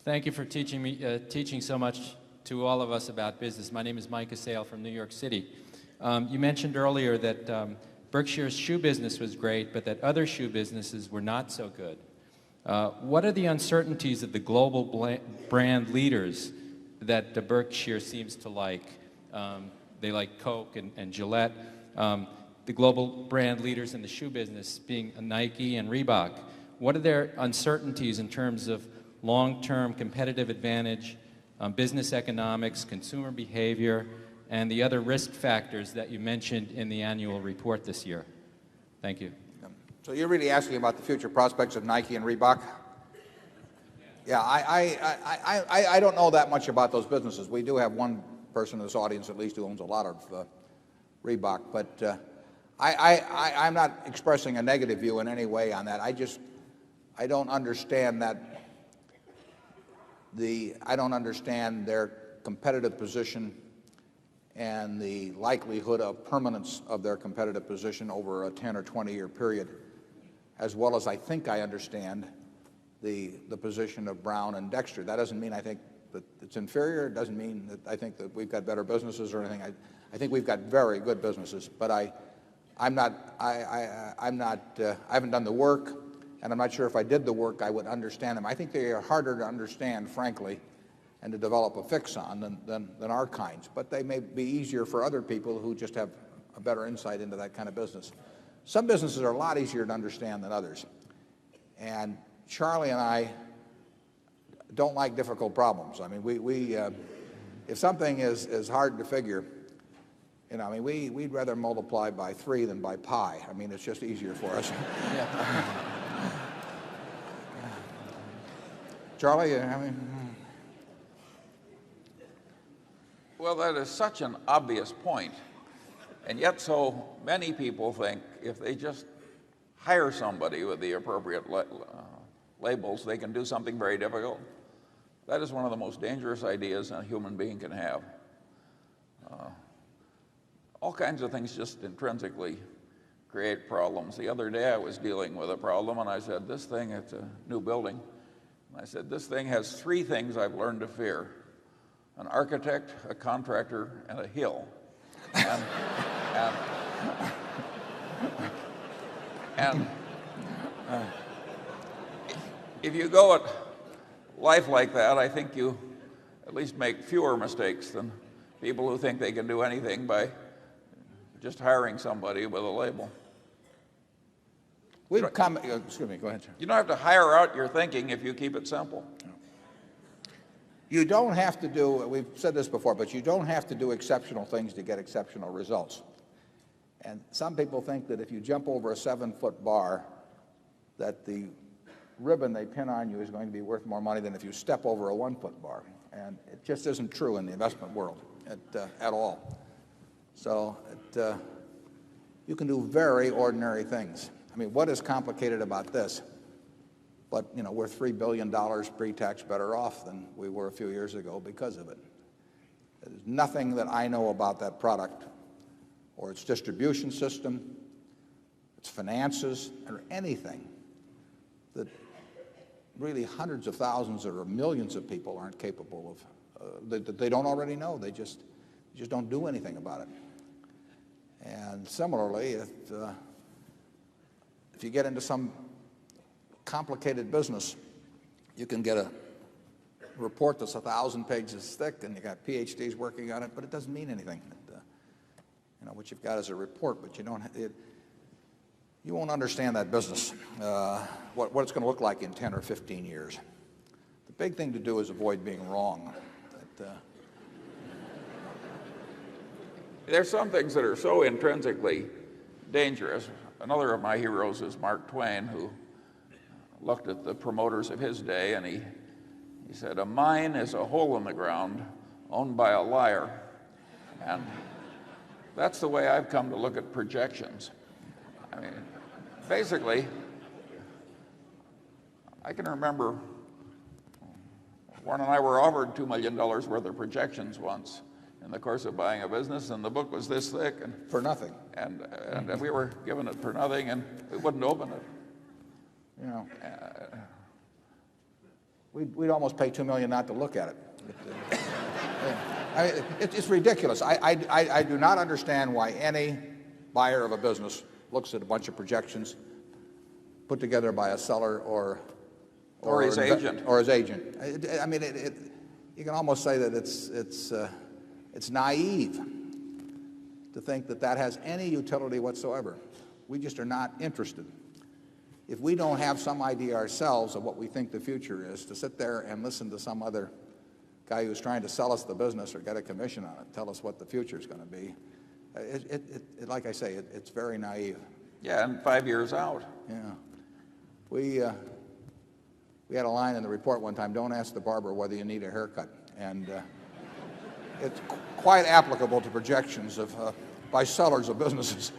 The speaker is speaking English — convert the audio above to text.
Thank you for teaching so much to all of us about business. My name is Mike Assail from New York City. You mentioned earlier that Berkshire's shoe business was great, but that other shoe businesses were not so good. What are the uncertainties of the global brand leaders that the Berkshire seems to like? They like Coke and Gillette. The global brand leaders in the shoe business being Nike and Reebok. What are their uncertainties in terms of long-term competitive advantage, business economics, consumer behavior, and the other risk factors that you mentioned in the annual report this year? Thank you. So you're really asking about the future prospects of Nike and Reebok? Yeah, I don't know that much about those businesses. We do have one person in this audience at least who owns a lot of Reebok, but I'm not expressing a negative view in any way on that. I don't understand I don't understand their competitive position and the likelihood of permanence of their competitive position over a 10 or 20-year period, as well as I think I understand the position of Brown and Dexter. That doesn't mean I think that it's inferior. It doesn't mean that I think that we've got better businesses or anything. I think we've got very good businesses, but I haven't done the work, and I'm not sure if I did the work I would understand them. I think they are harder to understand, frankly, and to develop a fix on than our kinds. But they may be easier for other people who just have a better insight into that kind of business. Some businesses are a lot easier to understand than others. And Charlie and I don't like difficult problems. I mean, if something is hard to figure, we'd rather multiply by 3 than by pi. I mean, it's just easier for us. Yeah. Charlie, Well, that is such an obvious point, and yet so many people think if they just hire somebody with the appropriate labels, they can do something very difficult. That is one of the most dangerous ideas a human being can have. All kinds of things just intrinsically create problems. The other day I was dealing with a problem, and I said, this thing, it's a new building. And I said, this thing has 3 things I've learned to fear: an architect, a contractor, and a hill. And if you go at life like that, I think you at least make fewer mistakes than people who think they can do anything by just hiring somebody with a label. Excuse me, go ahead, sir. You don't have to hire out your thinking if you keep it simple. You don't have to do, we've said this before, but you don't have to do exceptional things to get exceptional results. And some people think that if you jump over a 7-foot bar, that the ribbon they pin on you is going to be worth more money than if you step over a 1-foot bar. And it just isn't true in the investment world at all. So you can do very ordinary things. I mean, what is complicated about this? But, we're $3 billion pre-tax better off than we were a few years ago because of it. There's nothing that I know about that product or its distribution system, its finances, or anything that really hundreds of thousands or millions of people aren't capable of, that they don't already know. They just don't do anything about it. And similarly, if you get into some complicated business, you can get a report that's 1,000 pages thick and you got PhDs working on it, but it doesn't mean anything. What you've got is a report, but you won't understand that business, what it's going to look like in 10 or 15 years. The big thing to do is avoid being wrong. There's some things that are so intrinsically dangerous. Another of my heroes is Mark Twain, who looked at the promoters of his day, and he said, a mine is a hole in the ground owned by a liar. And that's the way I've come to look at projections. I mean, basically, I can remember Warren and I were offered $2 million worth of projections once in the course of buying a business, and the book was this thick. And for nothing. And we were given it for nothing, and we wouldn't open it. we'd almost pay $2 million not to look at it. I mean, it's ridiculous. I do not understand why any buyer of a business looks at a bunch of projections put together by a seller or his agent. Or his agent. I mean, you can almost say that it's naive to think that that has any utility whatsoever. We just are not interested. If we don't have some idea ourselves of what we think the future is, to sit there and listen to some other guy who's trying to sell us the business or get a commission on it, tell us what the future is going to be, like I say, it's very naive. Yeah, and 5 years out. Yeah. We had a line in the report one time, don't ask the barber whether you need a haircut. And it's quite applicable to projections by sellers of businesses.